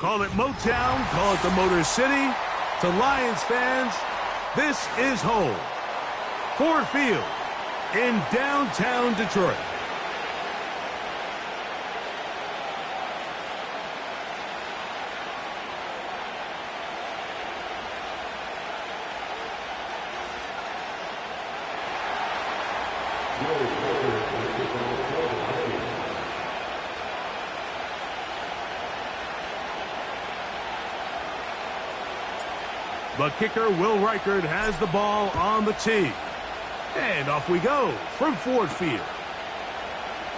Call it Motown, call it the Motor City. To Lions fans, this is home. Ford Field in downtown Detroit. The kicker, Will Reichert, has the ball on the tee. And off we go from Ford Field.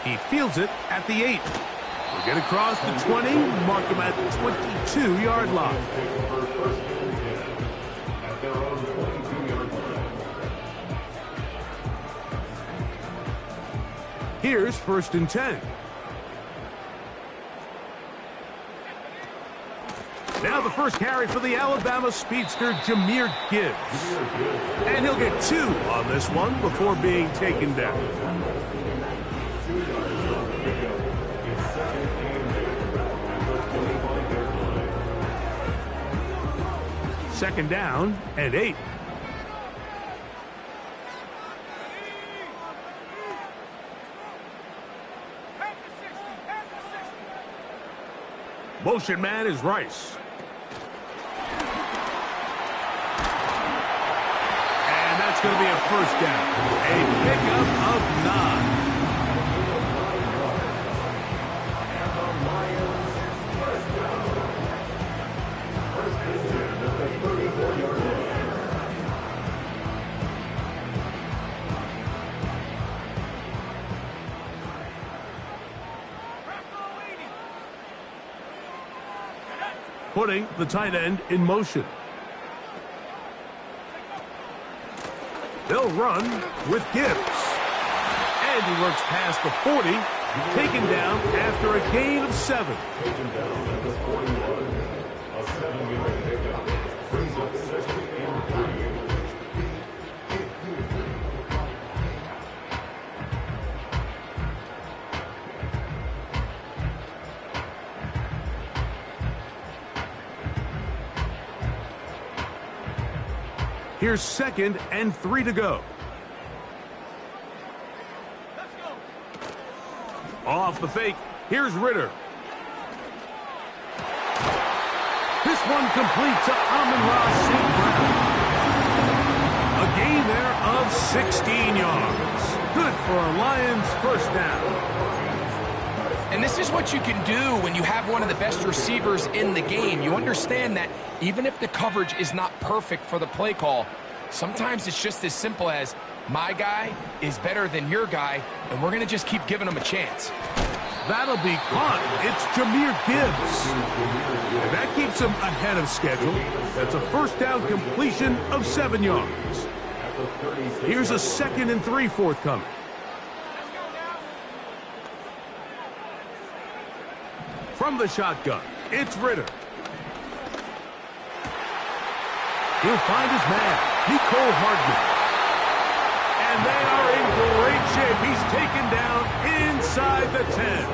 He fields it at the 8. We'll get across the 20, mark him at the 22-yard line. Here's 1st and 10. Now the first carry for the Alabama speedster, Jahmyr Gibbs. And he'll get 2 on this one before being taken down. Second down and 8. Motion man is Rice. And that's going to be a first down. A pickup of 9. Putting the tight end in motion. They'll run with Gibbs. And he works past the 40, taken down after a gain of 7. Here's 2nd and 3 to go. Off the fake, here's Ritter. This one complete to Amon-Ra St. Brown. A gain there of 16 yards. Good for a Lions first down. And this is what you can do when you have one of the best receivers in the game. You understand that even if the coverage is not perfect for the play call, sometimes it's just as simple as my guy is better than your guy, and we're going to just keep giving him a chance. That'll be caught. It's Jahmyr Gibbs. And that keeps him ahead of schedule. That's a first down completion of 7 yards. Here's a 2nd and 3 forthcoming. From the shotgun, it's Ritter. He'll find his man, Nicole Hardman. And they are in great shape. He's taken down inside the 10.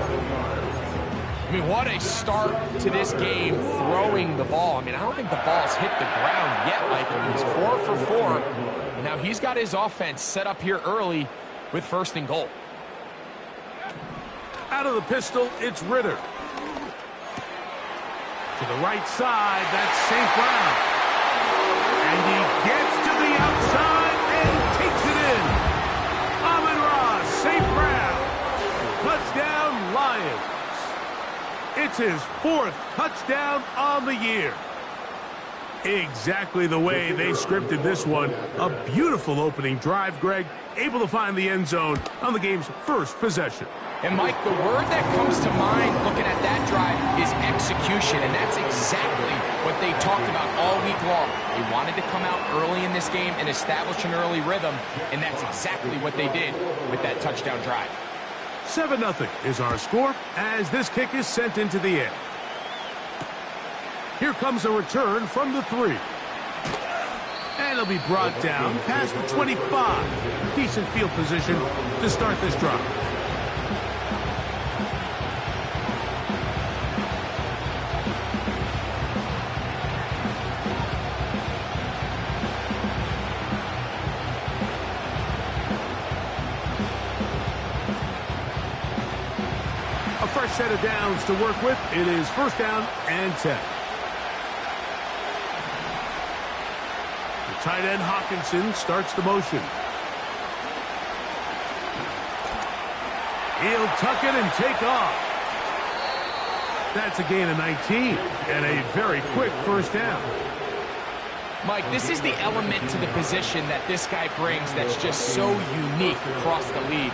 I mean, what a start to this game throwing the ball. I mean, I don't think the ball's hit the ground yet. Like, he's 4 for 4. And now he's got his offense set up here early with 1st and goal. Out of the pistol, it's Ritter. To the right side, that's St. Brown. And he gets to the outside and takes it in. Amon-Ra St. Brown. Touchdown, Lions. It's his 4th touchdown on the year. Exactly the way they scripted this one. A beautiful opening drive, Greg. Able to find the end zone on the game's first possession. And, Mike, the word that comes to mind looking at that drive is execution, and that's exactly what they talked about all week long. They wanted to come out early in this game and establish an early rhythm, and that's exactly what they did with that touchdown drive. 7-0 is our score as this kick is sent into the air. Here comes a return from the 3. And it'll be brought down past the 25. Decent field position to start this drive. A fresh set of downs to work with. It is first down and 10. The tight end Hawkinson starts the motion. He'll tuck it and take off. That's a gain of 19 and a very quick first down. Mike, this is the element to the position that this guy brings that's just so unique across the league.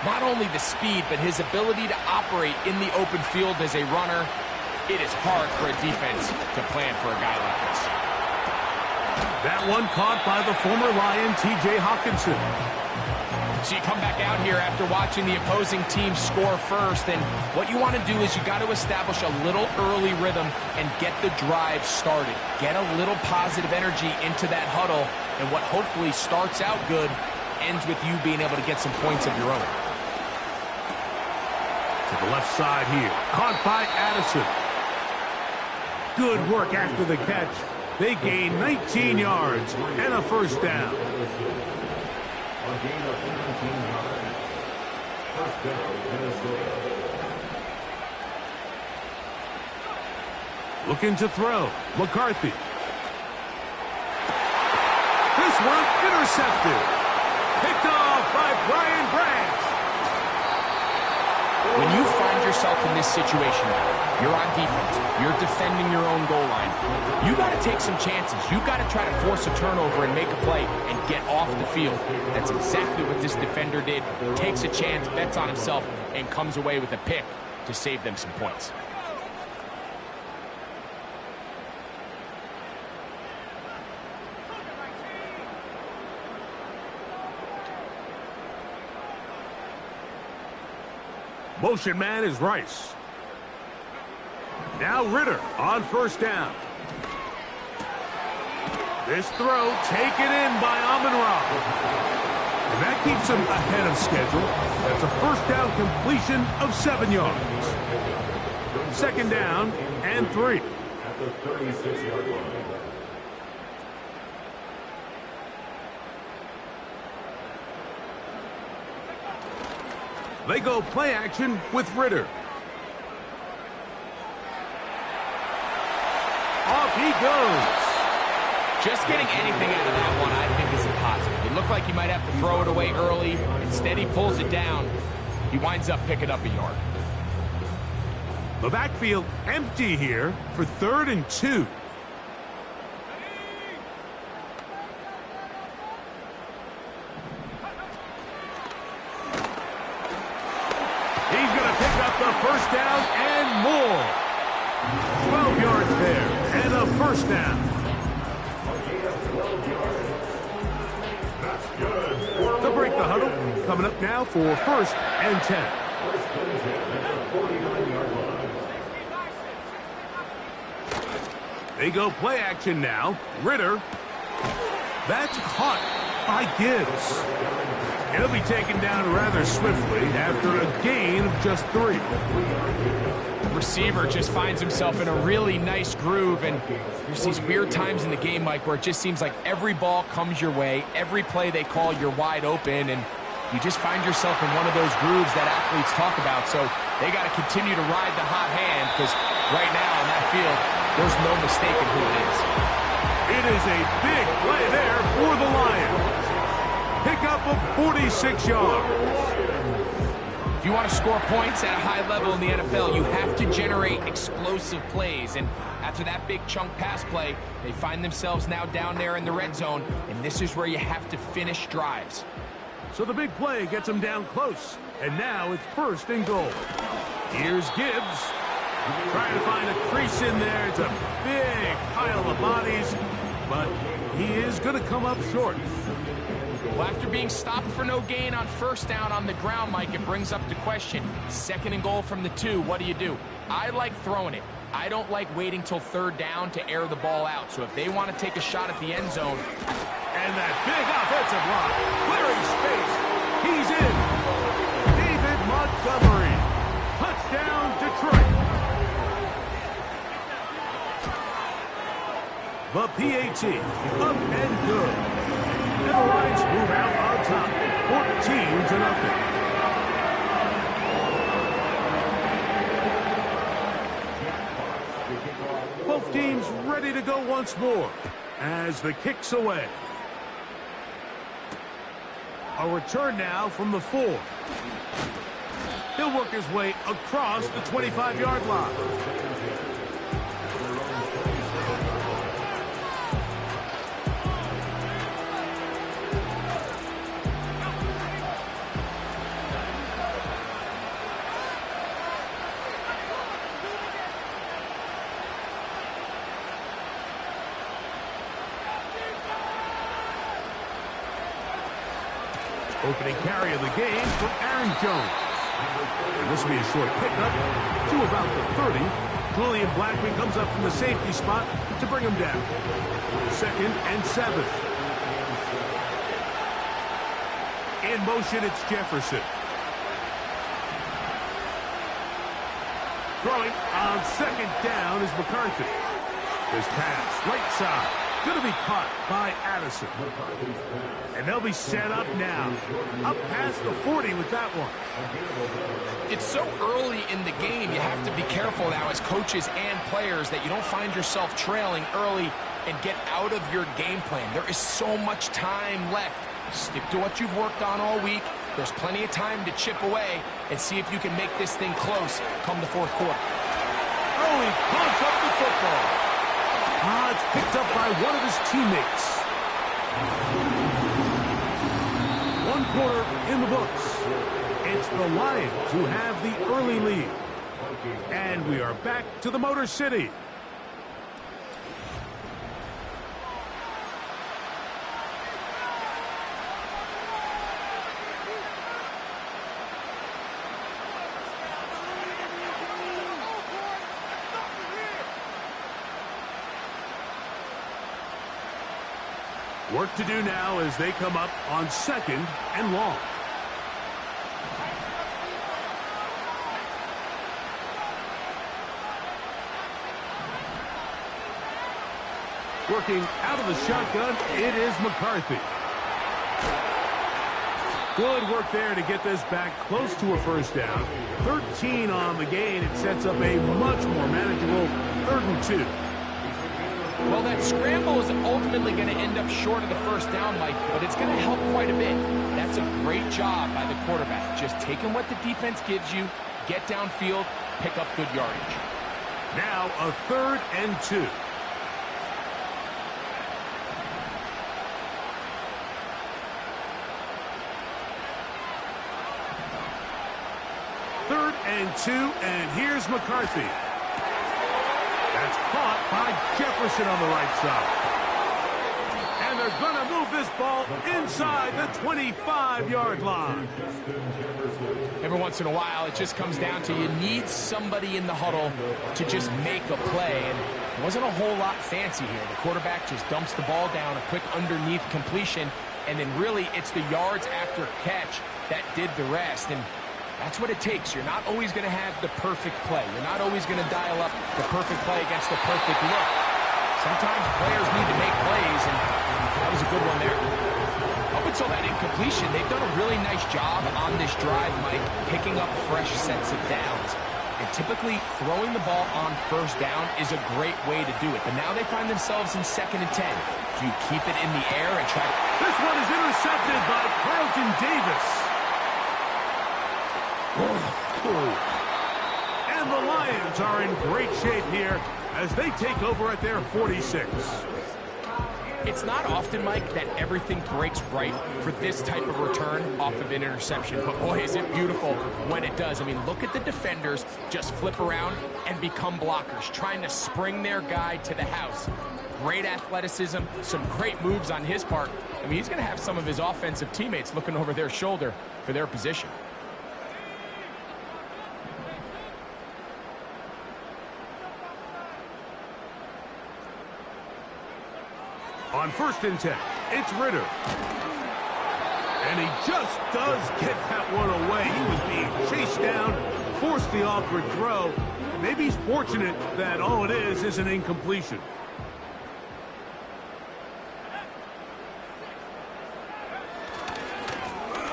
Not only the speed, but his ability to operate in the open field as a runner. It is hard for a defense to plan for a guy like this. That one caught by the former Lion, T.J. Hawkinson. So you come back out here after watching the opposing team score first, and what you want to do is you got to establish a little early rhythm and get the drive started. Get a little positive energy into that huddle, and what hopefully starts out good ends with you being able to get some points of your own. To the left side here, caught by Addison. Good work after the catch. They gain 19 yards and a first down. Looking to throw. McCarthy. This one intercepted. Picked off by Brian Branch. When you find yourself in this situation, you're on defense, you're defending your own goal line, you got to take some chances. You got to try to force a turnover and make a play and get off the field. That's exactly what this defender did. Takes a chance, bets on himself, and comes away with a pick to save them some points. Motion man is Rice. Now Ritter on first down. This throw taken in by Amon-Ra. And that keeps him ahead of schedule. That's a first down completion of 7 yards. Second down and 3. At the 36-yard line. They go play action with Ritter. Off he goes. Just getting anything out of that one, I think, is a positive. It looked like he might have to throw it away early. Instead, he pulls it down. He winds up picking up a yard. The backfield empty here for 3rd and 2. He's going to pick up the first down and more. 12 yards there and a first down. To break the huddle, coming up now for 1st and 10. They go play action now. Ritter. That's caught by Gibbs. He'll be taken down rather swiftly after a gain of just 3. The receiver just finds himself in a really nice groove, and there's these weird times in the game, Mike, where it just seems like every ball comes your way, every play they call, you're wide open, and you just find yourself in one of those grooves that athletes talk about. So they got to continue to ride the hot hand, because right now in that field, there's no mistaking who it is. It is a big play there for the Lions. Pickup of 46 yards. If you want to score points at a high level in the NFL, you have to generate explosive plays. And after that big chunk pass play, they find themselves now down there in the red zone, and this is where you have to finish drives. So the big play gets them down close, and now it's 1st and goal. Here's Gibbs. Trying to find a crease in there. It's a big pile of bodies, but he is going to come up short. Well, after being stopped for no gain on first down on the ground, Mike, it brings up the question. 2nd and goal from the 2, what do? I like throwing it. I don't like waiting till 3rd down to air the ball out. So if they want to take a shot at the end zone. And that big offensive line, clearing space. He's in. David Montgomery. Touchdown, Detroit. The PAT, up and good. And the Lions move out on top, 14-0. ready to go once more as the kick's away. A return now from the 4. He'll work his way across the 25-yard line. Opening carry of the game for Aaron Jones. And this will be a short pickup to about the 30. Julian Blackman comes up from the safety spot to bring him down. 2nd and 7. In motion, it's Jefferson. Throwing on 2nd down is McCarthy. This pass, right side. Going to be caught by Addison. And they'll be set up now. Up past the 40 with that one. It's so early in the game, you have to be careful now as coaches and players that you don't find yourself trailing early and get out of your game plan. There is so much time left. Stick to what you've worked on all week. There's plenty of time to chip away and see if you can make this thing close come the 4th quarter. Oh, he pumps up the football. It's picked up by one of his teammates. 1 quarter in the books. It's the Lions who have the early lead. And we are back to the Motor City. Work to do now as they come up on 2nd and long. Working out of the shotgun, it is McCarthy. Good work there to get this back close to a 1st down. 13 on the gain. It sets up a much more manageable 3rd and 2. Well, that scramble is ultimately going to end up short of the 1st down, Mike, but it's going to help quite a bit. That's a great job by the quarterback. Just taking what the defense gives you, get downfield, pick up good yardage. Now a 3rd and 2. Third and 2, and here's McCarthy. That's caught by Jefferson on the right side. And they're going to move this ball inside the 25-yard line. Every once in a while, it just comes down to you need somebody in the huddle to just make a play. And it wasn't a whole lot fancy here. The quarterback just dumps the ball down, a quick underneath completion, and then really it's the yards after catch that did the rest. And that's what it takes. You're not always going to have the perfect play. You're not always going to dial up the perfect play against the perfect look. Sometimes players need to make plays, and that was a good one there. Up until that incompletion, they've done a really nice job on this drive, Mike, picking up fresh sets of downs. And typically, throwing the ball on 1st down is a great way to do it. But now they find themselves in 2nd and 10. Do you keep it in the air and try to... This one is intercepted by Carlton Davis. And the Lions are in great shape here as they take over at their 46. It's not often, Mike, that everything breaks right for this type of return off of an interception. But boy, is it beautiful when it does. I mean, look at the defenders just flip around and become blockers, trying to spring their guy to the house. Great athleticism, some great moves on his part. I mean, he's going to have some of his offensive teammates looking over their shoulder for their position. On 1st and 10, it's Ritter. And he just does get that one away. He was being chased down, forced the awkward throw. Maybe he's fortunate that all it is an incompletion.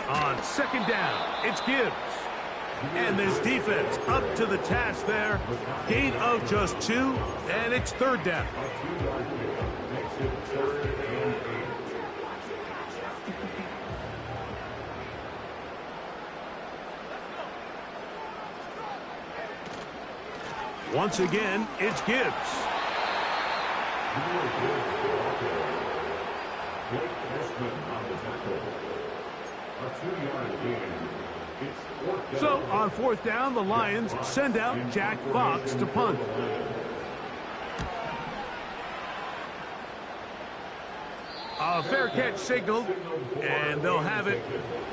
On 2nd down, it's Gibbs. And this defense up to the task there. Gain of just 2, and it's 3rd down. Makes it 3rd and 8. Once again, it's Gibbs. So on 4th down, the Lions send out Jack Fox to punt. A fair catch signaled, and they'll have it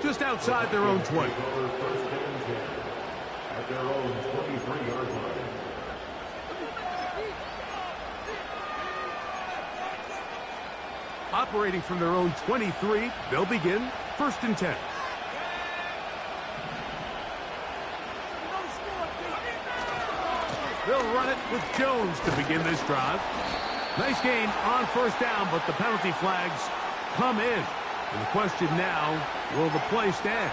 just outside their own 20. At their own 23-yard line. Operating from their own 23, they'll begin 1st and 10. They'll run it with Jones to begin this drive. Nice gain on 1st down, but the penalty flags come in. And the question now, will the play stand?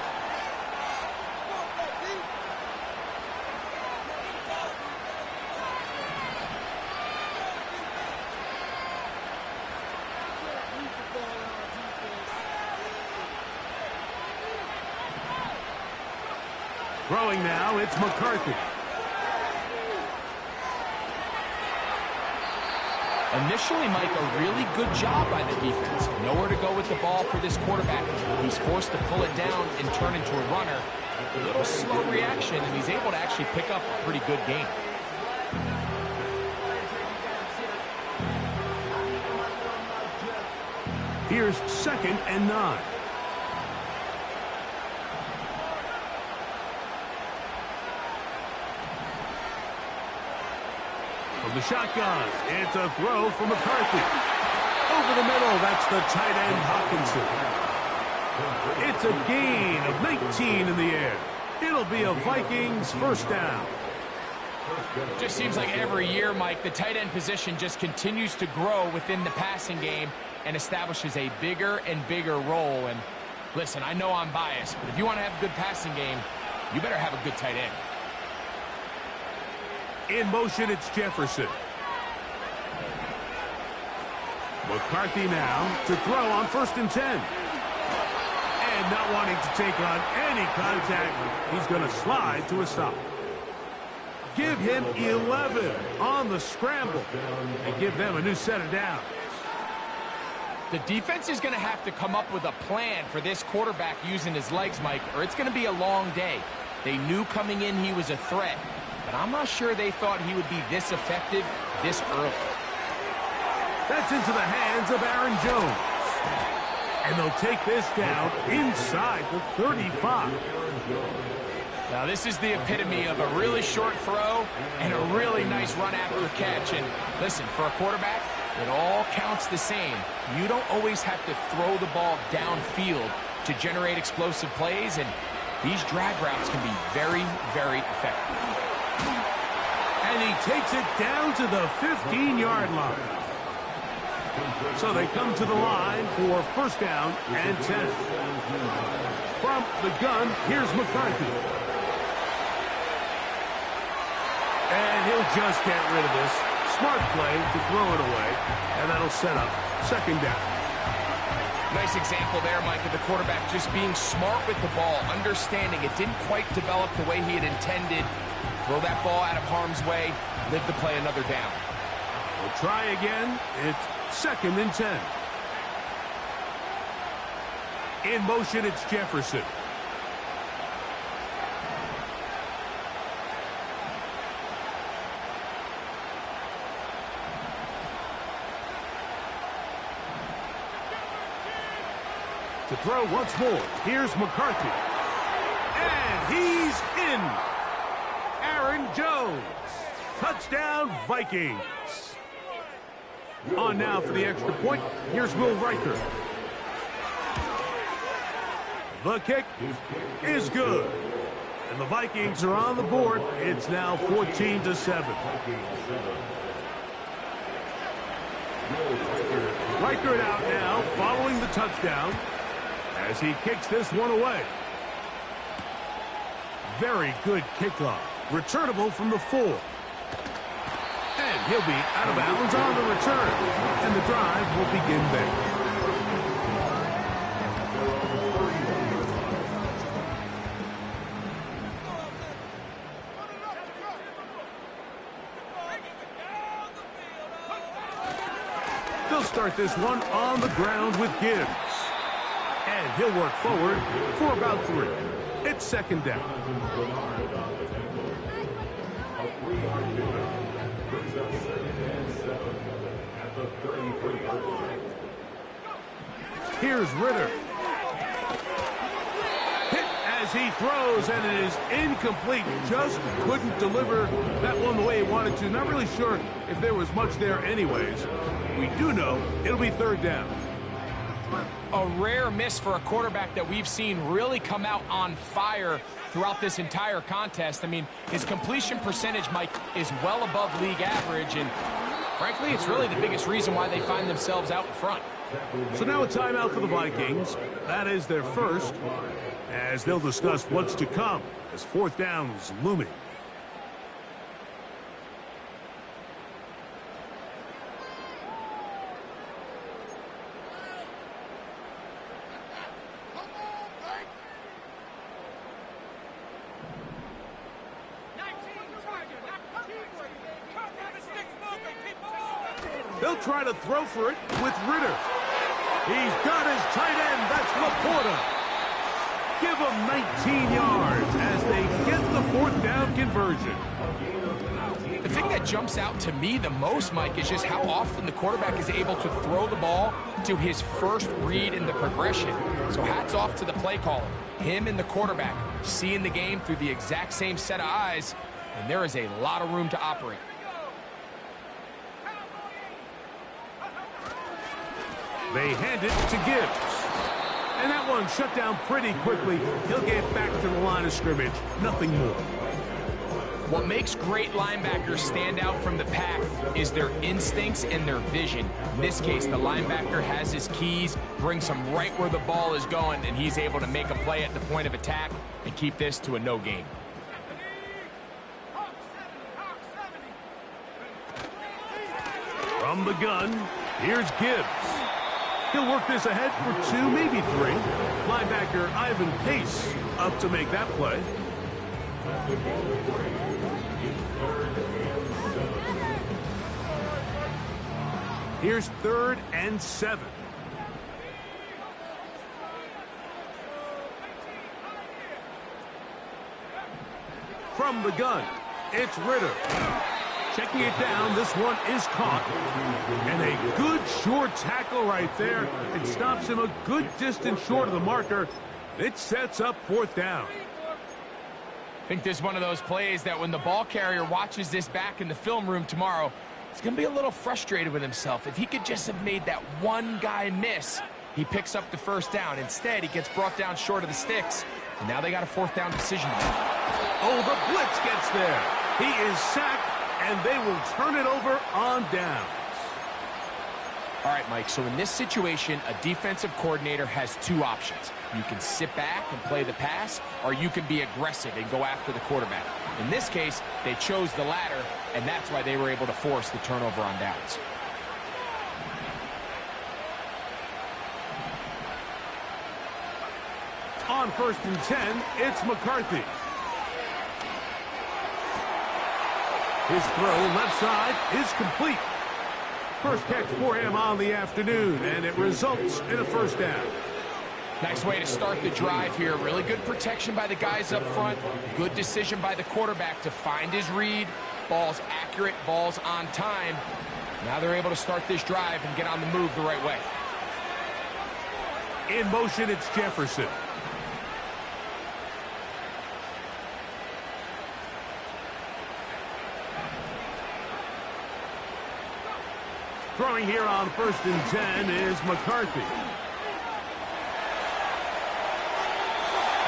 Throwing now, it's McCarthy. Initially, Mike, a really good job by the defense. Nowhere to go with the ball for this quarterback. He's forced to pull it down and turn into a runner. A little slow reaction, and he's able to actually pick up a pretty good game. Here's 2nd and 9. From the shotgun, it's a throw from McCarthy. Over the middle, that's the tight end Hawkinson. It's a gain of 19 in the air. It'll be a Vikings 1st down. Just seems like every year, Mike, the tight end position just continues to grow within the passing game and establishes a bigger and bigger role. And listen, I know I'm biased, but if you want to have a good passing game, you better have a good tight end. In motion, it's Jefferson. McCarthy now to throw on 1st and 10. And not wanting to take on any contact, he's going to slide to a stop. Give him 11 on the scramble and give them a new set of downs. The defense is going to have to come up with a plan for this quarterback using his legs, Mike, or it's going to be a long day. They knew coming in he was a threat, but I'm not sure they thought he would be this effective this early. That's into the hands of Aaron Jones. And they'll take this down inside the 35. Now, this is the epitome of a really short throw and a really nice run after the catch. And listen, for a quarterback, it all counts the same. You don't always have to throw the ball downfield to generate explosive plays, and these drag routes can be very, very effective. And he takes it down to the 15-yard line. So they come to the line for 1st down and 10. From the gun, here's McCarthy. And he'll just get rid of this. Smart play to throw it away, and that'll set up 2nd down. Nice example there, Mike, of the quarterback just being smart with the ball, understanding it didn't quite develop the way he had intended. Throw that ball out of harm's way, live to play another down. We'll try again. It's 2nd and 10. In motion, it's Jefferson. To throw once more, here's McCarthy. And he's in. Aaron Jones. Touchdown, Vikings. On now for the extra point, here's Will Riker. The kick is good. And the Vikings are on the board. It's now 14-7. Riker it out now, following the touchdown, as he kicks this one away. Very good kickoff. Returnable from the 4. And he'll be out of bounds on the return. And the drive will begin there. They'll start this one on the ground with Gibbs. And he'll work forward for about 3. It's second down. Here's Ritter. Hit as he throws, and it is incomplete. Just couldn't deliver that one the way he wanted to. Not really sure if there was much there anyways. We do know it'll be third down. A rare miss for a quarterback that we've seen really come out on fire throughout this entire contest. I mean, his completion percentage, Mike, is well above league average, and frankly, it's really the biggest reason why they find themselves out in front. So now a timeout for the Vikings. That is their first, as they'll discuss what's to come as fourth down is looming. They'll try to throw for it with Ritter. He's got his tight end. That's Laporta. Give him 19 yards as they get the fourth down conversion. The thing that jumps out to me the most, Mike, is just how often the quarterback is able to throw the ball to his first read in the progression. So hats off to the play caller. Him and the quarterback seeing the game through the exact same set of eyes, and there is a lot of room to operate. They hand it to Gibbs. And that one shut down pretty quickly. He'll get back to the line of scrimmage. Nothing more. What makes great linebackers stand out from the pack is their instincts and their vision. In this case, the linebacker has his keys, brings him right where the ball is going, and he's able to make a play at the point of attack and keep this to a no gain. From the gun, here's Gibbs. He'll work this ahead for 2, maybe 3. Linebacker Ivan Pace up to make that play. Here's 3rd and 7. From the gun, it's Ritter. Checking it down, this one is caught. And a good short tackle right there. It stops him a good distance short of the marker. It sets up fourth down. I think this is one of those plays that when the ball carrier watches this back in the film room tomorrow, he's going to be a little frustrated with himself. If he could just have made that one guy miss, he picks up the first down. Instead, he gets brought down short of the sticks. And now they got a fourth down decision. Oh, the blitz gets there. He is sacked, and they will turn it over on downs. All right, Mike, so in this situation, a defensive coordinator has 2 options. You can sit back and play the pass, or you can be aggressive and go after the quarterback. In this case, they chose the latter, and that's why they were able to force the turnover on downs. On 1st and 10, it's McCarthy. His throw left side is complete. First catch for him on the afternoon, and it results in a first down. Nice way to start the drive here. Really good protection by the guys up front. Good decision by the quarterback to find his read. Ball's accurate, ball's on time. Now they're able to start this drive and get on the move the right way. In motion, it's Jefferson. Throwing here on 1st and 10 is McCarthy.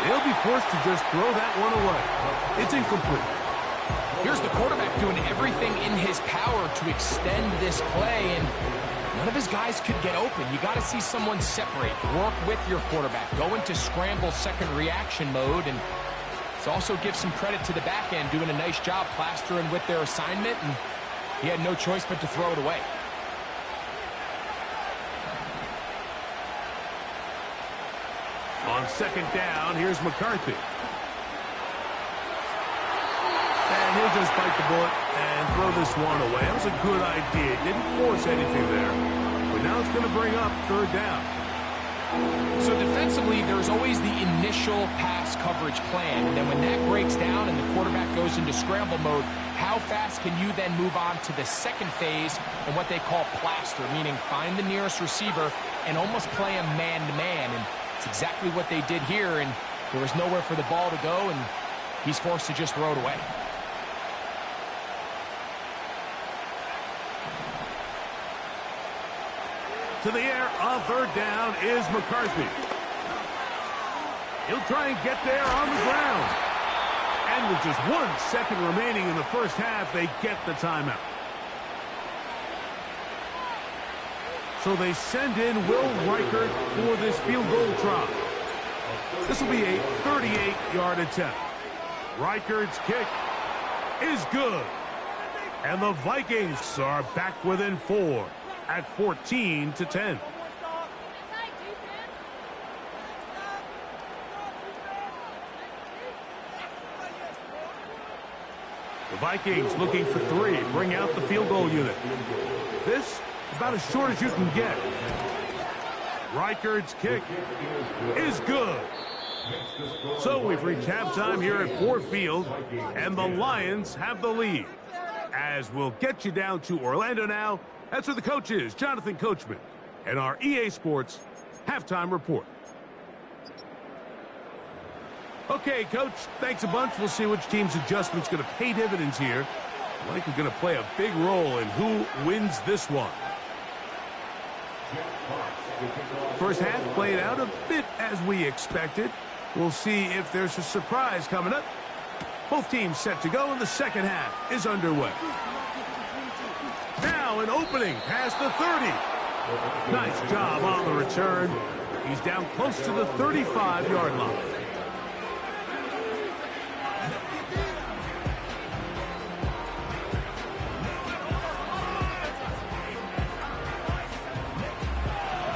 He'll be forced to just throw that one away. It's incomplete. Here's the quarterback doing everything in his power to extend this play, and none of his guys could get open. You got to see someone separate, work with your quarterback, go into scramble second reaction mode, and Let's also give some credit to the back end, doing a nice job plastering with their assignment, and he had no choice but to throw it away. On second down, here's McCarthy. And he'll just bite the bullet and throw this one away. That was a good idea. Didn't force anything there. But now it's going to bring up third down. So defensively, there's always the initial pass coverage plan. And then when that breaks down and the quarterback goes into scramble mode, how fast can you then move on to the second phase and what they call plaster, meaning find the nearest receiver and almost play him man-to-man. And it's exactly what they did here, and there was nowhere for the ball to go, and he's forced to just throw it away. To the air on third down is McCarthy. He'll try and get there on the ground. And with just 1 second remaining in the first half, they get the timeout. So they send in Will Reichert for this field goal try. This will be a 38-yard attempt. Reichert's kick is good. And the Vikings are back within 4 at 14-10. The Vikings looking for 3. Bring out the field goal unit. This about as short as you can get. Reichert's kick is good. So we've reached halftime here at Ford Field, and the Lions have the lead. As we'll get you down to Orlando now, that's where the coach is, Jonathan Coachman, and our EA Sports halftime report. Okay, Coach, thanks a bunch. We'll see which team's adjustment's going to pay dividends here. Likely going to play a big role in who wins this one. First half played out a bit as we expected. We'll see if there's a surprise coming up. Both teams set to go, and the second half is underway. Now an opening past the 30. Nice job on the return. He's down close to the 35-yard line.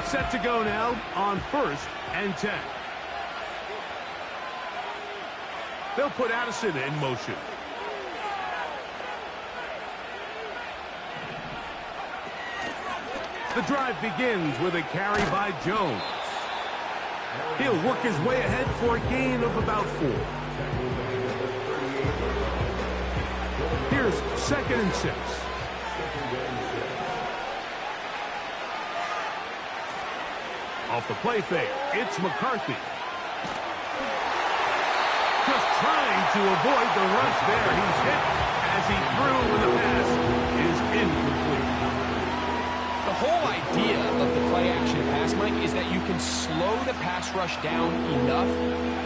Set to go now on 1st and 10. They'll put Addison in motion. The drive begins with a carry by Jones. He'll work his way ahead for a gain of about 4. Here's 2nd and 6. Off the play fake, it's McCarthy. Just trying to avoid the rush there. He's hit as he threw when the pass is incomplete. The whole idea of the play-action pass, Mike, is that you can slow the pass rush down enough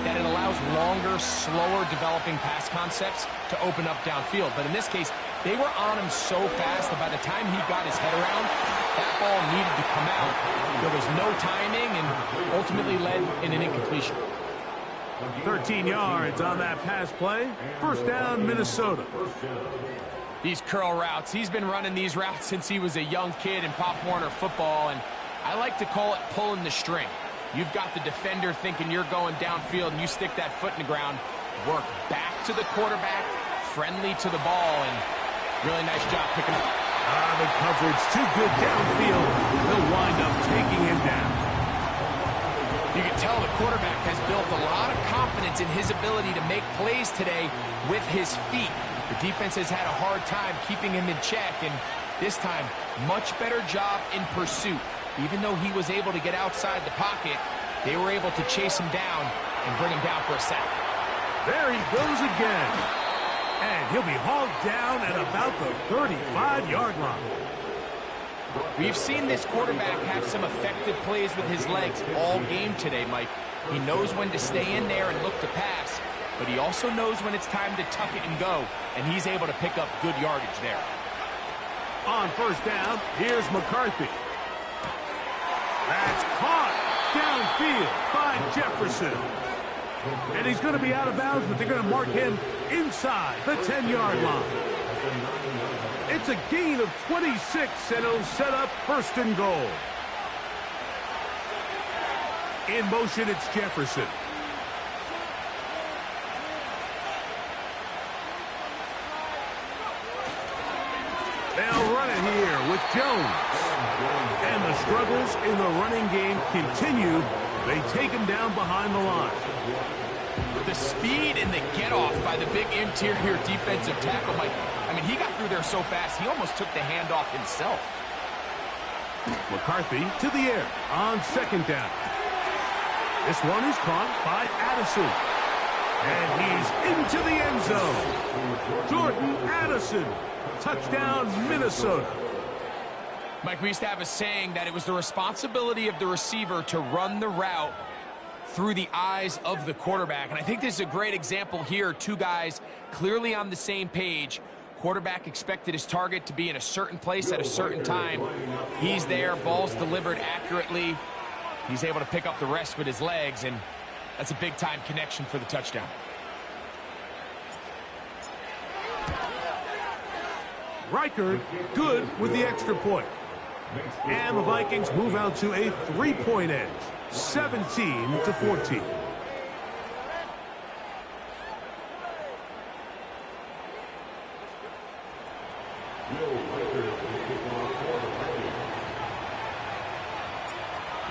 that it allows longer, slower developing pass concepts to open up downfield. But in this case, they were on him so fast that by the time he got his head around, that ball needed to come out. There was no timing and ultimately led in an incompletion. 13 yards on that pass play. First down, Minnesota. These curl routes, he's been running these routes since he was a young kid in Pop Warner football, and I like to call it pulling the string. You've got the defender thinking you're going downfield, and you stick that foot in the ground, work back to the quarterback, friendly to the ball, and really nice job picking up. The coverage too good downfield. They'll wind up taking him down. You can tell the quarterback has built a lot of confidence in his ability to make plays today with his feet. The defense has had a hard time keeping him in check, and this time, much better job in pursuit. Even though he was able to get outside the pocket, they were able to chase him down and bring him down for a sack. There he goes again. And he'll be hauled down at about the 35-yard line. We've seen this quarterback have some effective plays with his legs all game today, Mike. He knows when to stay in there and look to pass, but he also knows when it's time to tuck it and go, and he's able to pick up good yardage there. On first down, here's McCarthy. That's caught downfield by Jefferson. And he's going to be out of bounds, but they're going to mark him inside the 10-yard line. It's a gain of 26, and it'll set up first and goal. In motion, it's Jefferson. They'll run it here with Jones. And the struggles in the running game continue. They take him down behind the line. The speed and the get-off by the big interior defensive tackle, Mike. I mean, he got through there so fast, he almost took the handoff himself. McCarthy to the air on second down. This one is caught by Addison. And he's into the end zone. Jordan Addison. Touchdown, Minnesota. Mike, we used to have a saying that it was the responsibility of the receiver to run the route through the eyes of the quarterback. And I think this is a great example here. Two guys clearly on the same page. Quarterback expected his target to be in a certain place at a certain time. He's there, ball's delivered accurately. He's able to pick up the rest with his legs, and that's a big-time connection for the touchdown. Reichard good with the extra point. And the Vikings move out to a 3-point edge, 17-14.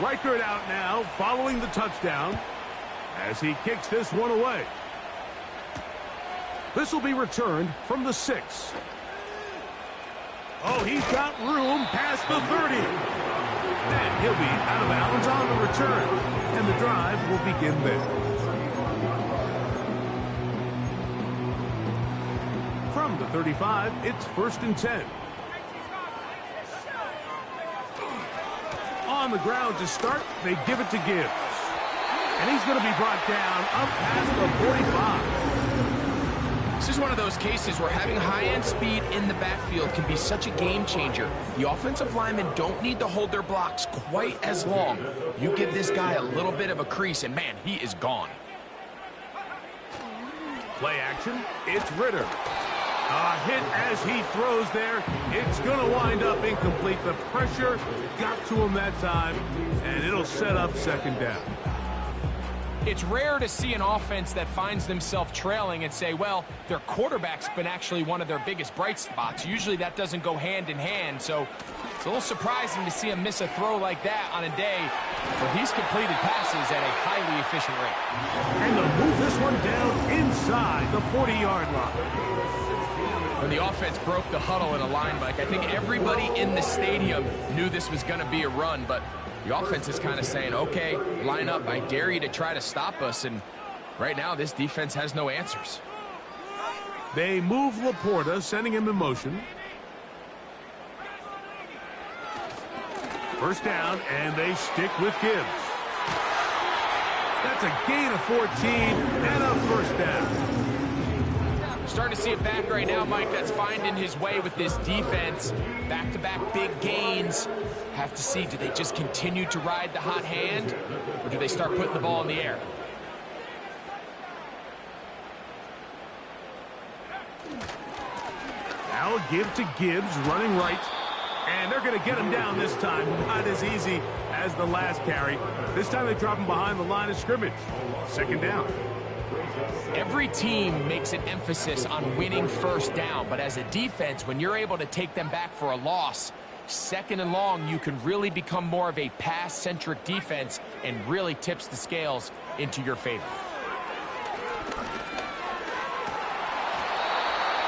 Reichard out now following the touchdown as he kicks this one away. This will be returned from the 6. Oh, he's got room past the 30. And he'll be out of bounds on the return. And the drive will begin there. From the 35, it's 1st and 10. On the ground to start, they give it to Gibbs. And he's going to be brought down up past the 45. This is one of those cases where having high-end speed in the backfield can be such a game changer. The offensive linemen don't need to hold their blocks quite as long. You give this guy a little bit of a crease, and man, he is gone. Play action, it's Ritter. A hit as he throws there. It's going to wind up incomplete. The pressure got to him that time, and it'll set up second down. It's rare to see an offense that finds themselves trailing and say, well, their quarterback's been actually one of their biggest bright spots. Usually that doesn't go hand in hand, so it's a little surprising to see him miss a throw like that on a day where he's completed passes at a highly efficient rate. And they'll move this one down inside the 40-yard line. When the offense broke the huddle in a line, Mike, I think everybody in the stadium knew this was going to be a run, but the offense is kind of saying, okay, line up. I dare you to try to stop us. And right now, this defense has no answers. They move Laporta, sending him in motion. First down, and they stick with Gibbs. That's a gain of 14 and a first down. Starting to see it back right now, Mike. That's finding his way with this defense. Back-to-back big gains. Have to see, do they just continue to ride the hot hand, or do they start putting the ball in the air? Now a give to Gibbs, running right. And they're going to get him down this time. Not as easy as the last carry. This time they drop him behind the line of scrimmage. Second down. Every team makes an emphasis on winning first down, but as a defense, when you're able to take them back for a loss, second and long, you can really become more of a pass-centric defense and really tips the scales into your favor.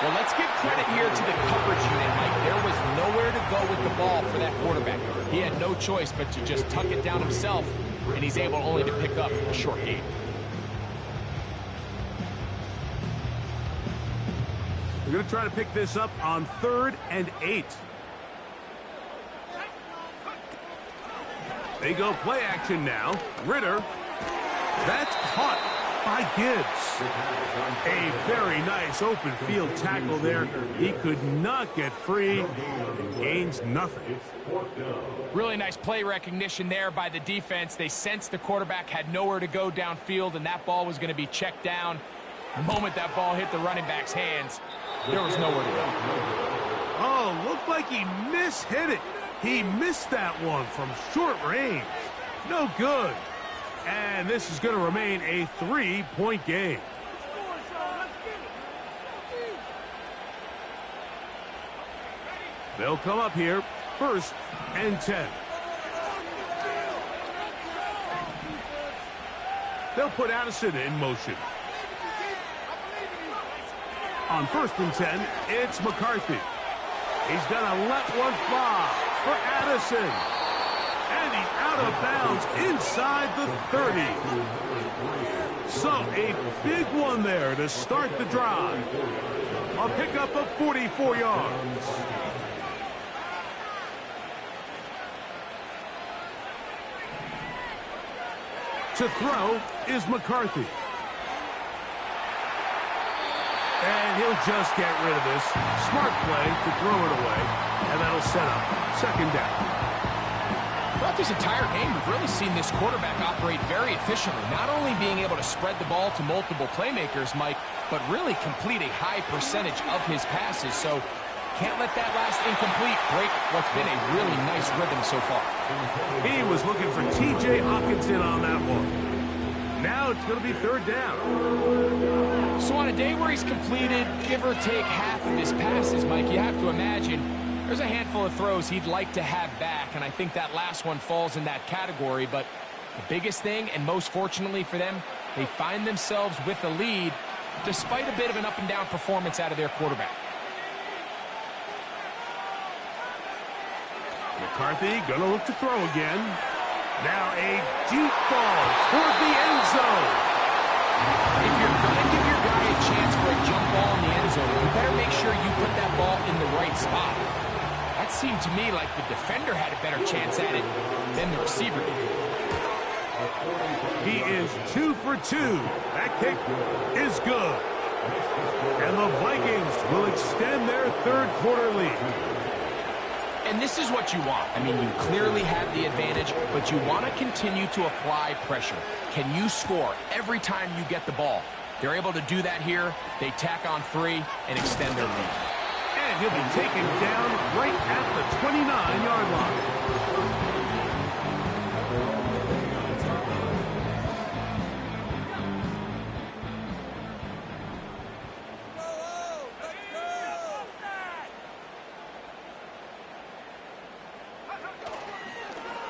Well, let's give credit here to the coverage unit, Mike. There was nowhere to go with the ball for that quarterback. He had no choice but to just tuck it down himself, and he's able only to pick up a short gain. They're going to try to pick this up on 3rd and 8. They go play action now. Ritter. That's caught. by Gibbs. A very nice open field tackle there. He could not get free and gains nothing. Really nice play recognition there by the defense. They sensed the quarterback had nowhere to go downfield, and that ball was going to be checked down. The moment that ball hit the running back's hands, there was nowhere to go. Oh, looked like he mishit it. He missed that one from short range. No good. And this is going to remain a 3-point game. They'll come up here, 1st and 10. They'll put Addison in motion. On 1st and 10, it's McCarthy. He's going to let one fly for Addison. And he's out of bounds inside the 30. So a big one there to start the drive. A pickup of 44 yards. To throw is McCarthy. And he'll just get rid of this. Smart play to throw it away. And that'll set up 2nd down. Throughout this entire game, we've really seen this quarterback operate very efficiently, not only being able to spread the ball to multiple playmakers, Mike, but really complete a high percentage of his passes. So can't let that last incomplete break what's been a really nice rhythm so far. He was looking for T.J. Hawkinson on that one. Now it's going to be 3rd down. So on a day where he's completed, give or take half of his passes, Mike, you have to imagine there's a handful of throws he'd like to have back, and I think that last one falls in that category. But the biggest thing, and most fortunately for them, they find themselves with a lead despite a bit of an up-and-down performance out of their quarterback. McCarthy going to look to throw again. Now a deep ball toward the end zone. If you're going to give your guy a chance for a jump ball in the end zone, you better make sure you put that ball in the right spot. That seemed to me like the defender had a better chance at it than the receiver did. He is 2 for 2. That kick is good. And the Vikings will extend their 3rd quarter lead. And this is what you want. I mean, you clearly have the advantage, but you want to continue to apply pressure. Can you score every time you get the ball? They're able to do that here. They tack on 3 and extend their lead. And he'll be taken down right at the 29-yard line.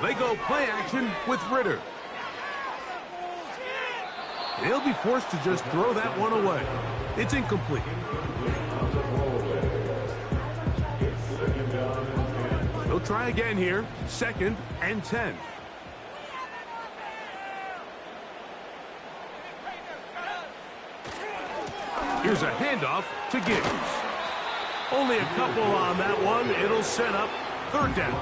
They go play action with Ritter. He'll be forced to just throw that one away. It's incomplete. He'll try again here. 2nd and 10. Here's a handoff to Gibbs. Only a couple on that one. It'll set up 3rd down.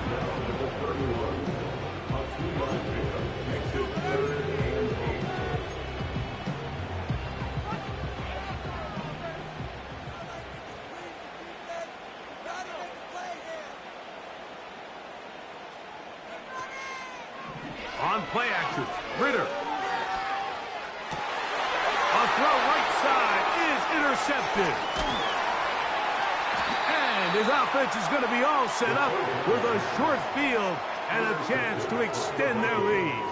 On play action, Ritter. A throw right side is intercepted. And his offense is going to be all set up with a short field and a chance to extend their lead.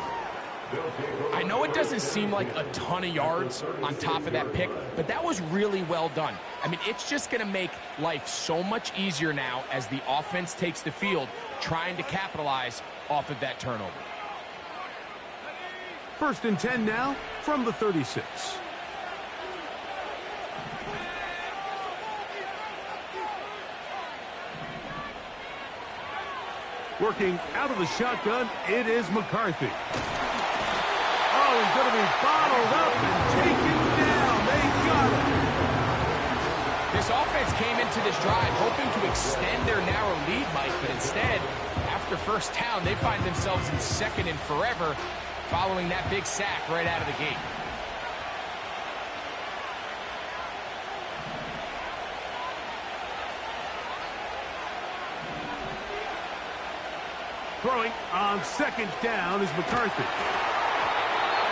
I know it doesn't seem like a ton of yards on top of that pick, but that was really well done. I mean, it's just going to make life so much easier now as the offense takes the field, trying to capitalize off of that turnover. 1st and 10 now from the 36. Working out of the shotgun, it is McCarthy. Oh, he's going to be bottled up and taken down. They got him. This offense came into this drive hoping to extend their narrow lead, Mike, but instead, after 1st down, they find themselves in 2nd and forever following that big sack right out of the gate. Throwing on second down is McCarthy.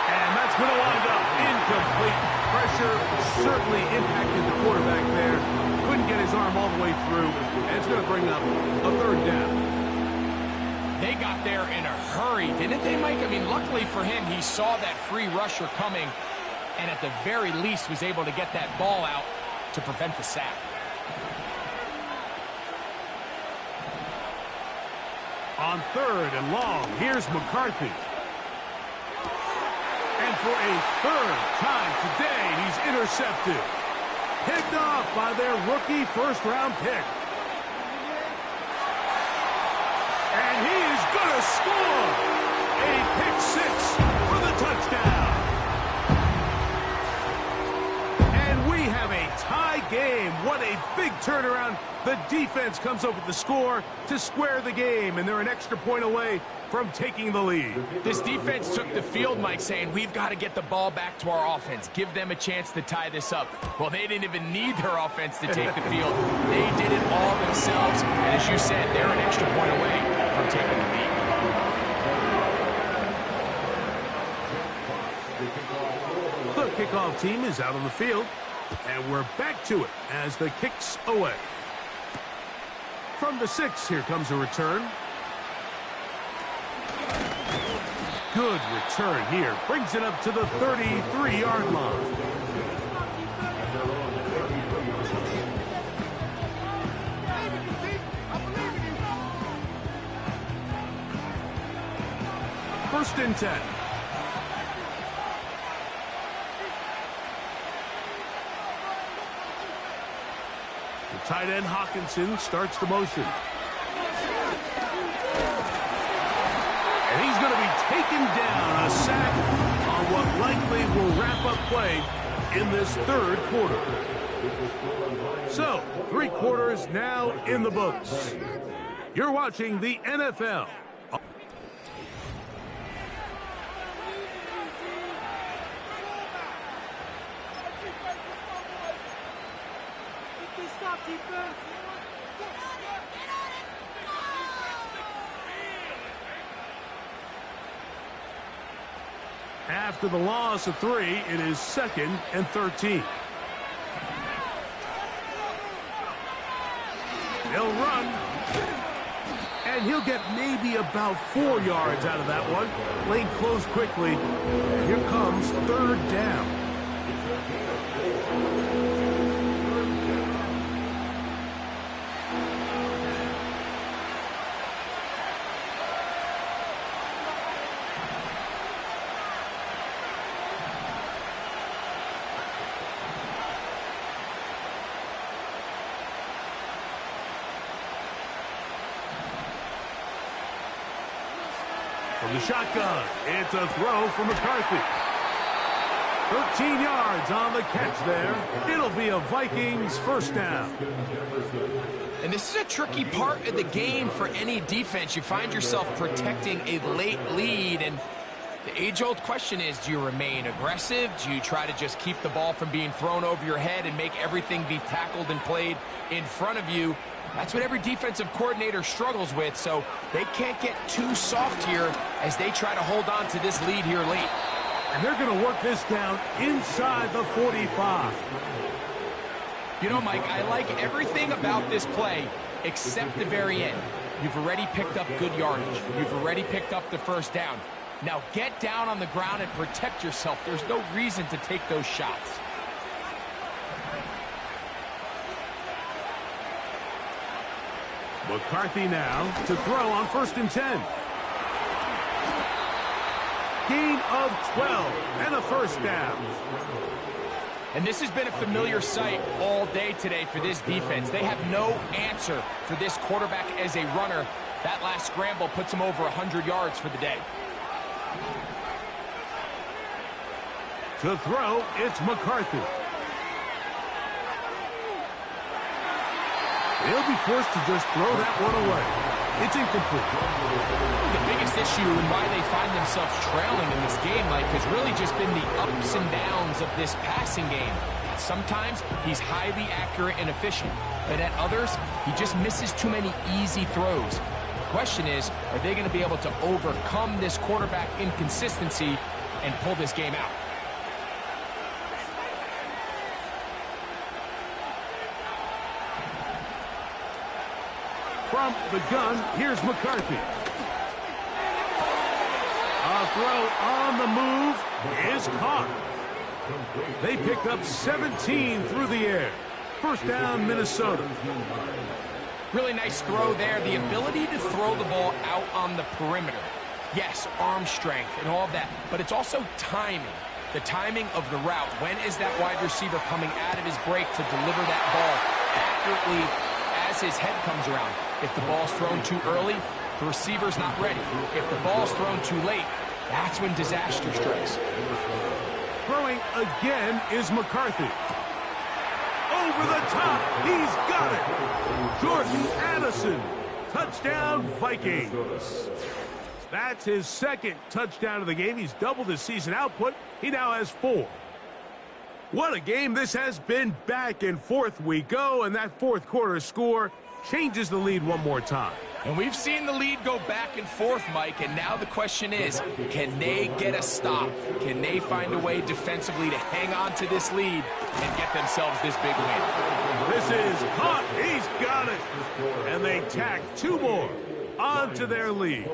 And that's going to wind up incomplete. Pressure certainly impacted the quarterback there. Couldn't get his arm all the way through. And it's going to bring up a third down. They got there in a hurry, didn't they, Mike? I mean, luckily for him, he saw that free rusher coming and at the very least was able to get that ball out to prevent the sack. On third and long, here's McCarthy. And for a third time today, he's intercepted. Picked off by their rookie first-round pick. And he is going to score a pick six for the touchdown. And we have a tie game. What a big turnaround. The defense comes up with the score to square the game, and they're an extra point away from taking the lead. This defense took the field, Mike, saying, we've got to get the ball back to our offense. Give them a chance to tie this up. Well, they didn't even need their offense to take the field. They did it all themselves. And as you said, they're an extra point away from taking the lead. The kickoff team is out on the field, and we're back to it as the kick's away. From the 6, here comes a return. Good return here. Brings it up to the 33-yard line. First and 10. The tight end Hawkinson starts the motion. And he's going to be taken down, a sack on what likely will wrap up play in this third quarter. So, 3 quarters now in the books. You're watching the NFL. After the loss of 3, it is 2nd and 13. He'll run. And he'll get maybe about 4 yards out of that one. Played close quickly. Here comes third down. From the shotgun, it's a throw for McCarthy. 13 yards on the catch there. It'll be a Vikings first down. And this is a tricky part of the game for any defense. You find yourself protecting a late lead, and the age-old question is, do you remain aggressive? Do you try to just keep the ball from being thrown over your head and make everything be tackled and played in front of you? That's what every defensive coordinator struggles with, so they can't get too soft here as they try to hold on to this lead here late. And they're going to work this down inside the 45. You know, Mike, I like everything about this play except the very end. You've already picked up good yardage. You've already picked up the first down. Now get down on the ground and protect yourself. There's no reason to take those shots. McCarthy now to throw on 1st and 10. Gain of 12 and a first down. And this has been a familiar sight all day today for this defense. They have no answer for this quarterback as a runner. That last scramble puts him over 100 yards for the day. To throw, it's McCarthy. He'll be forced to just throw that one away. It's incomplete. The biggest issue and why they find themselves trailing in this game, Mike, has really just been the ups and downs of this passing game. Sometimes he's highly accurate and efficient, but at others, he just misses too many easy throws. question is, are they going to be able to overcome this quarterback inconsistency and pull this game out? From the gun, here's McCarthy. A throw on the move is caught. They picked up 17 through the air. First down, Minnesota. Really nice throw there. The ability to throw the ball out on the perimeter. Yes, arm strength and all of that, but it's also timing. The timing of the route. When is that wide receiver coming out of his break to deliver that ball accurately as his head comes around? If the ball's thrown too early, the receiver's not ready. If the ball's thrown too late, that's when disaster strikes. Throwing again is McCarthy. Over the top, he's got it. Jordan Addison, touchdown Vikings. That's his second touchdown of the game. He's doubled his season output. He now has 4. What a game this has been. Back and forth we go, and that fourth quarter score changes the lead one more time. And we've seen the lead go back and forth, Mike, and now the question is, can they get a stop? Can they find a way defensively to hang on to this lead and get themselves this big win? This is caught. He's got it. And they tack 2 more onto their lead.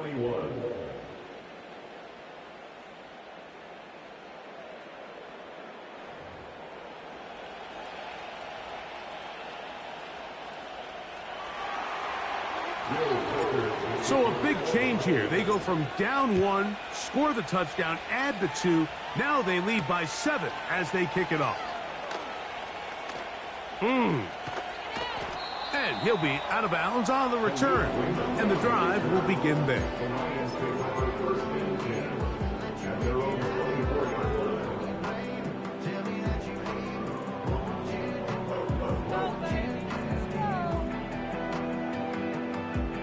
So a big change here. They go from down 1, score the touchdown, add the 2. Now they lead by 7 as they kick it off. And he'll be out of bounds on the return. And the drive will begin there.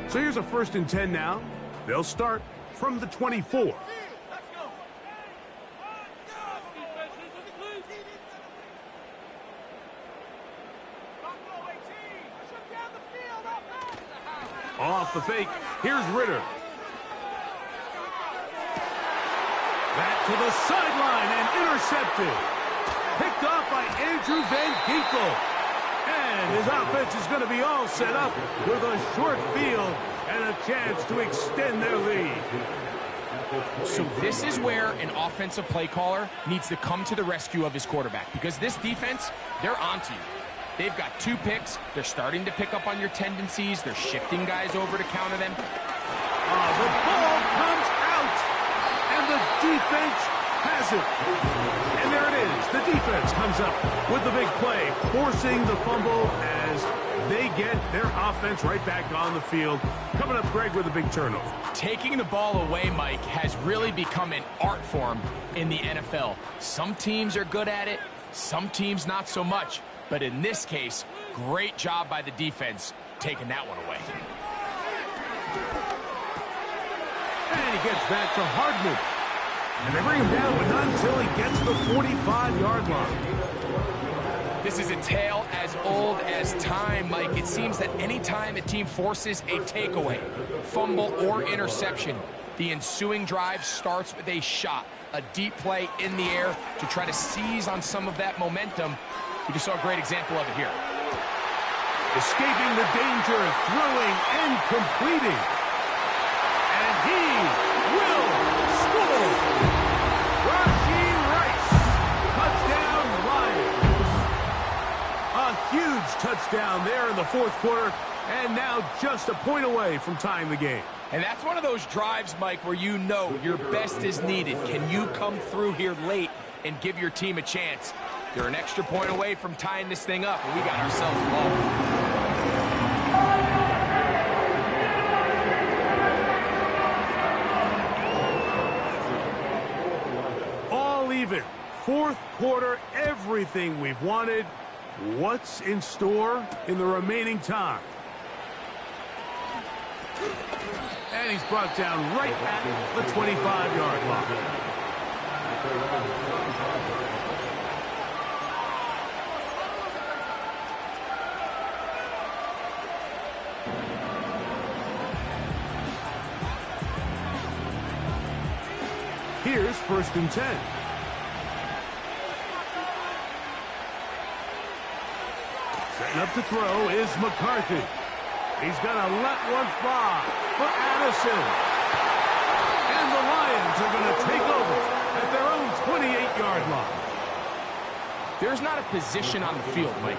So here's a 1st and 10 now. They'll start from the 24. Off the fake, here's Ritter. Back to the sideline and intercepted. Picked off by Andrew Van Ginkel. And his offense is going to be all set up with a short field and a chance to extend their lead. So this is where an offensive play caller needs to come to the rescue of his quarterback, because this defense, they're onto you. They've got 2 picks. They're starting to pick up on your tendencies. They're shifting guys over to counter them. The ball comes out, and the defense has it. And there it is. The defense comes up with the big play, forcing the fumble as they get their offense right back on the field. Coming up, Greg, with a big turnover. Taking the ball away, Mike, has really become an art form in the NFL. Some teams are good at it, some teams not so much. But in this case, great job by the defense taking that one away. And he gets back to Hardman. And they bring him down, but not until he gets to the 45-yard line. This is a tale as old as time, Mike. It seems that any time a team forces a takeaway, fumble, or interception, the ensuing drive starts with a shot, a deep play in the air to try to seize on some of that momentum. We just saw a great example of it here. Escaping the danger, throwing and completing. And he will score. Rashee Rice, touchdown Lions. A huge touchdown there in the fourth quarter, and now just a point away from tying the game. And that's one of those drives, Mike, where you know your best is needed. Can you come through here late and give your team a chance? You're an extra point away from tying this thing up, and we got ourselves a ball. All even. Fourth quarter, everything we've wanted. What's in store in the remaining time? And he's brought down right at the 25-yard line. Here's 1st and 10. Setting up to throw is McCarthy. He's going to let one fly for Addison. And the Lions are going to take over at their own 28-yard line. There's not a position on the field, Mike,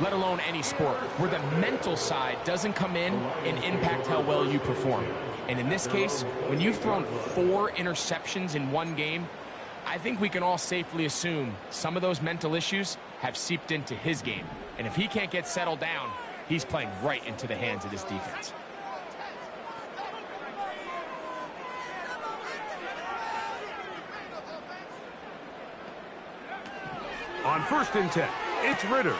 let alone any sport, where the mental side doesn't come in and impact how well you perform. And in this case, when you've thrown 4 interceptions in one game, I think we can all safely assume some of those mental issues have seeped into his game. And if he can't get settled down, he's playing right into the hands of this defense. On 1st and 10, it's Ritter.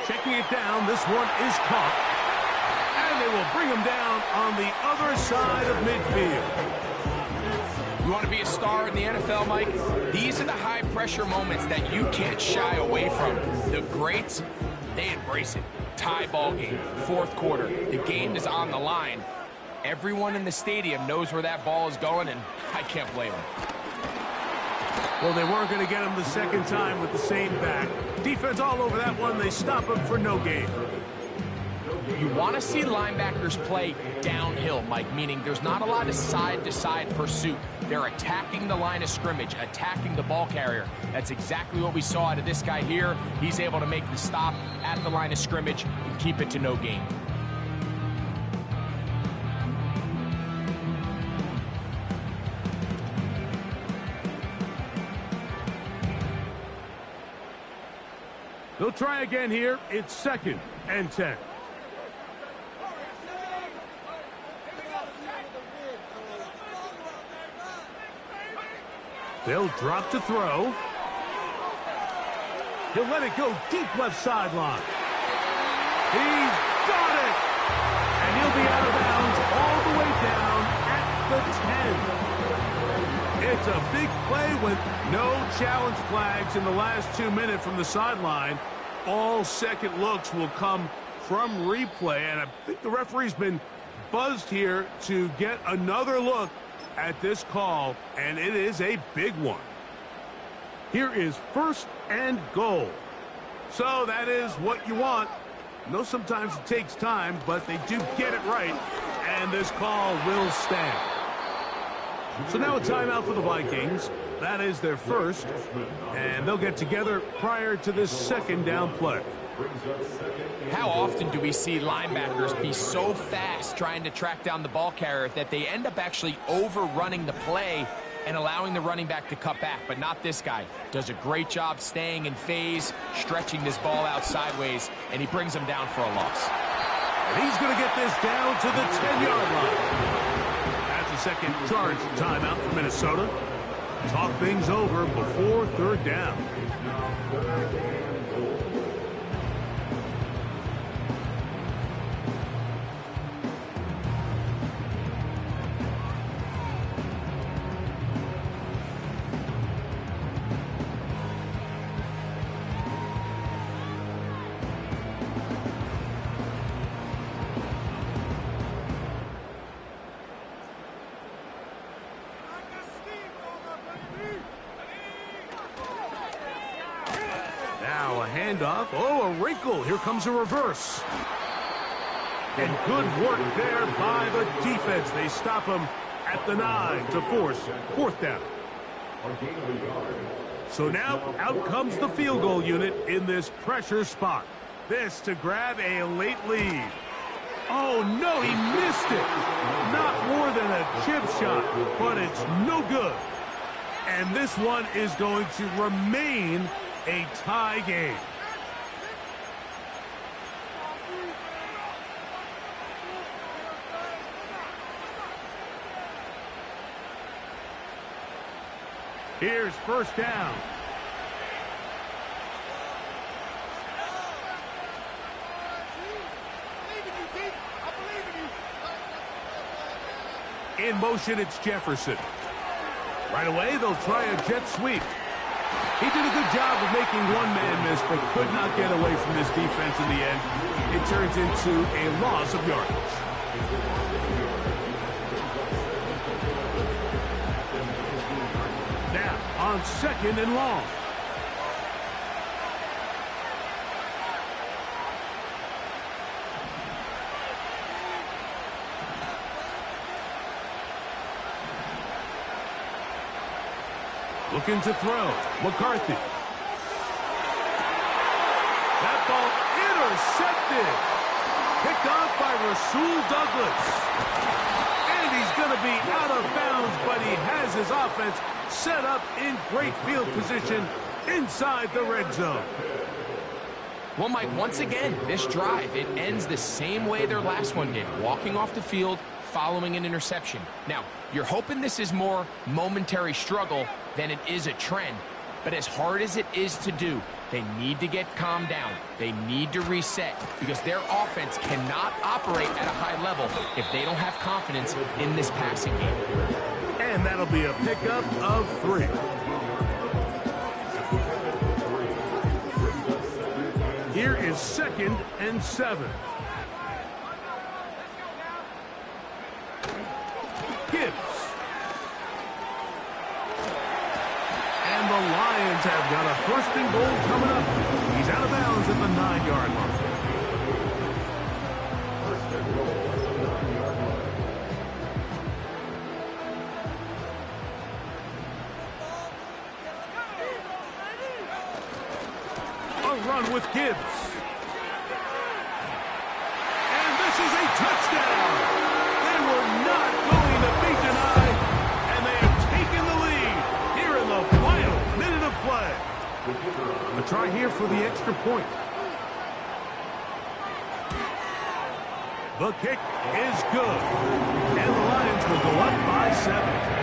Checking it down, this one is caught. And they will bring him down on the other side of midfield. You want to be a star in the NFL, Mike? These are the high-pressure moments that you can't shy away from. The greats, they embrace it. Tie ball game, 4th quarter. The game is on the line. Everyone in the stadium knows where that ball is going, and I can't blame them. Well, they weren't going to get him the second time with the same back. Defense all over that one. They stop him for no gain. You want to see linebackers play downhill, Mike, meaning there's not a lot of side-to-side pursuit. They're attacking the line of scrimmage, attacking the ball carrier. That's exactly what we saw out of this guy here. He's able to make the stop at the line of scrimmage and keep it to no gain. They'll try again here. It's 2nd and 10. They'll drop to throw. He'll let it go deep left sideline. He's got it! And he'll be out of bounds all the way down at the 10. It's a big play with no challenge flags in the last 2 minutes from the sideline. All second looks will come from replay, and I think the referee's been buzzed here to get another look at this call, and it is a big one. Here is 1st and goal. So that is what you want. I know sometimes it takes time, but they do get it right, and this call will stand. So now a timeout for the Vikings. That is their first, and they'll get together prior to this 2nd down play. How often do we see linebackers be so fast trying to track down the ball carrier that they end up actually overrunning the play and allowing the running back to cut back? But not this guy. Does a great job staying in phase, stretching this ball out sideways, and he brings him down for a loss. And he's going to get this down to the 10-yard line. That's a second charge timeout for Minnesota. Talk things over before 3rd down. Now a handoff. Oh, a wrinkle. Here comes a reverse. And good work there by the defense. They stop him at the 9 to force 4th down. So now out comes the field goal unit in this pressure spot. This to grab a late lead. Oh, no, he missed it. Not more than a chip shot, but it's no good. And this one is going to remain a tie game. Here's 1st down. In motion, it's Jefferson. Right away, they'll try a jet sweep. He did a good job of making one man miss, but could not get away from this defense in the end. It turns into a loss of yardage. on 2nd and long. Looking to throw. McCarthy. That ball intercepted. Picked off by Rasul Douglas. And he's going to be out of bounds, but he has his offense set up in great field position inside the red zone. Well, Mike, once again, this drive, it ends the same way their last one did, walking off the field, following an interception. Now, you're hoping this is more momentary struggle than it is a trend, but as hard as it is to do, they need to get calmed down. They need to reset because their offense cannot operate at a high level if they don't have confidence in this passing game. And that'll be a pickup of 3. Here is 2nd and 7. Gibbs. And the Lions have got a 1st and goal coming up. He's out of bounds at the 9-yard line. A run with Gibbs. And this is a touchdown. They were not going to be denied, and they have taken the lead here in the final minute of play. A try here for the extra point. The kick is good, and the Lions will go up by 7.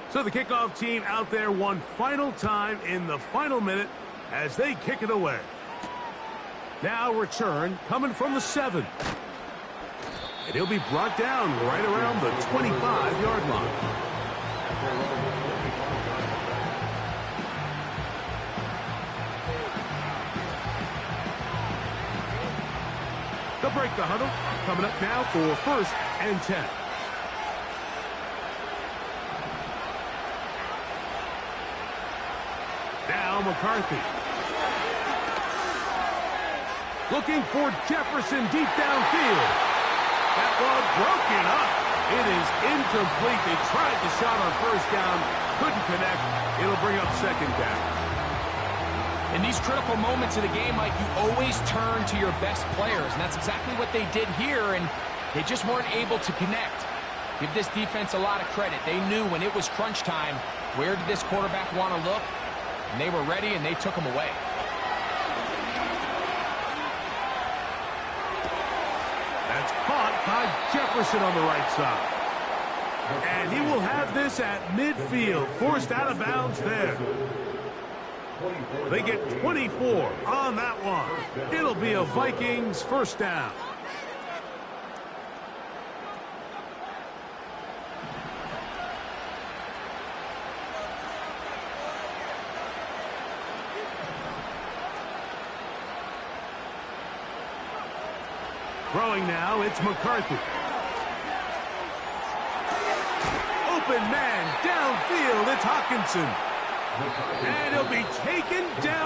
So the kickoff team out there one final time in the final minute as they kick it away. Now return coming from the 7. And he'll be brought down right around the 25-yard line. They'll break the huddle. Coming up now for 1st and 10. Now McCarthy. Looking for Jefferson deep downfield. That ball broken up. It is incomplete. They tried the shot on 1st down. Couldn't connect. It'll bring up 2nd down. In these critical moments of the game, Mike, you always turn to your best players, and that's exactly what they did here, and they just weren't able to connect. Give this defense a lot of credit. They knew when it was crunch time, where did this quarterback want to look? And they were ready, and they took them away. That's caught by Jefferson on the right side. And he will have this at midfield, forced out of bounds there. They get 24 on that one. It'll be a Vikings 1st down. Throwing now, it's McCarthy. Open man downfield, it's Hawkinson. And he'll be taken down